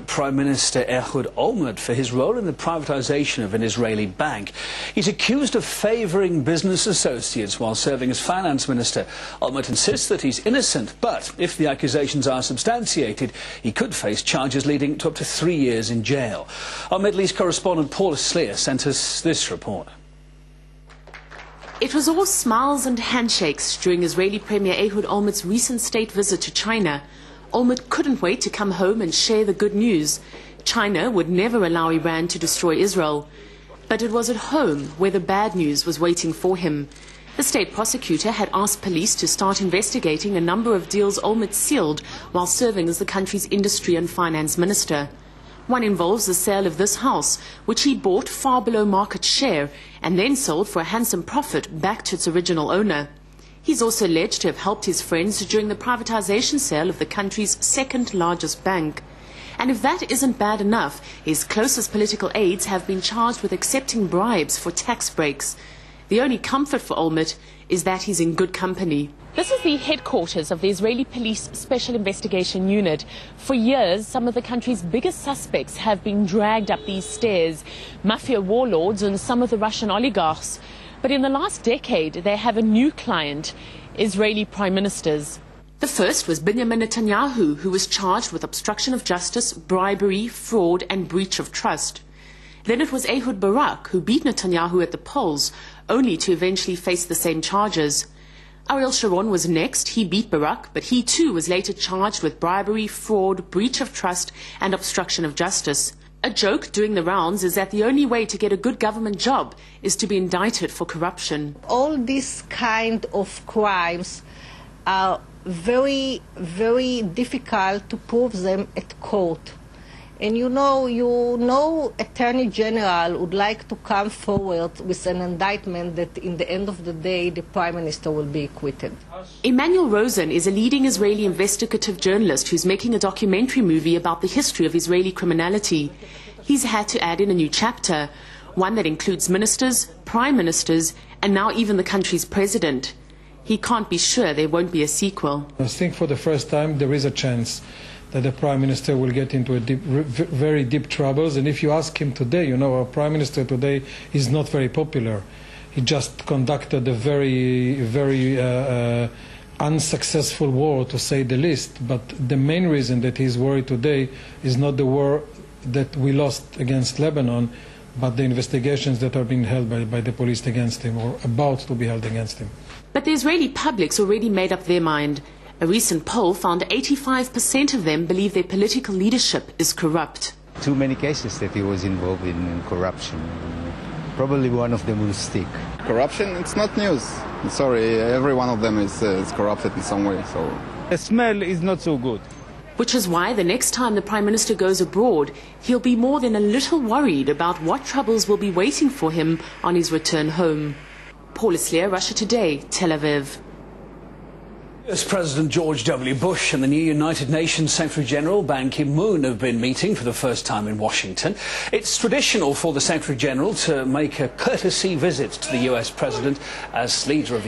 Prime Minister Ehud Olmert for his role in the privatization of an Israeli bank. He's accused of favoring business associates while serving as finance minister. Olmert insists that he's innocent, but if the accusations are substantiated, he could face charges leading to up to 3 years in jail. Our Middle East correspondent Paula Sleer sent us this report. It was all smiles and handshakes during Israeli Premier Ehud Olmert's recent state visit to China. Olmert couldn't wait to come home and share the good news. China would never allow Iran to destroy Israel. But it was at home where the bad news was waiting for him. The state prosecutor had asked police to start investigating a number of deals Olmert sealed while serving as the country's industry and finance minister. One involves the sale of this house, which he bought far below market share and then sold for a handsome profit back to its original owner. He's also alleged to have helped his friends during the privatization sale of the country's second largest bank. And if that isn't bad enough, his closest political aides have been charged with accepting bribes for tax breaks. The only comfort for Olmert is that he's in good company. This is the headquarters of the Israeli Police Special Investigation Unit. For years, some of the country's biggest suspects have been dragged up these stairs, mafia warlords and some of the Russian oligarchs. But in the last decade, they have a new client, Israeli prime ministers. The first was Benjamin Netanyahu, who was charged with obstruction of justice, bribery, fraud and breach of trust. Then it was Ehud Barak, who beat Netanyahu at the polls, only to eventually face the same charges. Ariel Sharon was next. He beat Barak, but he too was later charged with bribery, fraud, breach of trust and obstruction of justice. A joke doing the rounds is that the only way to get a good government job is to be indicted for corruption. All these kind of crimes are very, very difficult to prove them at court. And you know, Attorney General would like to come forward with an indictment that in the end of the day the Prime Minister will be acquitted. Emmanuel Rosen is a leading Israeli investigative journalist who's making a documentary movie about the history of Israeli criminality. He's had to add in a new chapter, one that includes ministers, prime ministers, and now even the country's president. He can't be sure there won't be a sequel. I think for the first time there is a chance that the Prime Minister will get into very deep troubles. And if you ask him today, you know, our Prime Minister today is not very popular. He just conducted a very unsuccessful war, to say the least. But the main reason that he's worried today is not the war that we lost against Lebanon, but the investigations that are being held by the police against him, or about to be held against him. But the Israeli public's already made up their mind. A recent poll found 85% of them believe their political leadership is corrupt. Too many cases that he was involved in corruption. Probably one of them will stick. Corruption, it's not news. Sorry, every one of them is corrupted in some way. So the smell is not so good. Which is why the next time the Prime Minister goes abroad, he'll be more than a little worried about what troubles will be waiting for him on his return home. Paula Sleer, Russia Today, Tel Aviv. US President George W. Bush and the new United Nations Secretary General Ban Ki-moon have been meeting for the first time in Washington. It's traditional for the Secretary General to make a courtesy visit to the US President as leader of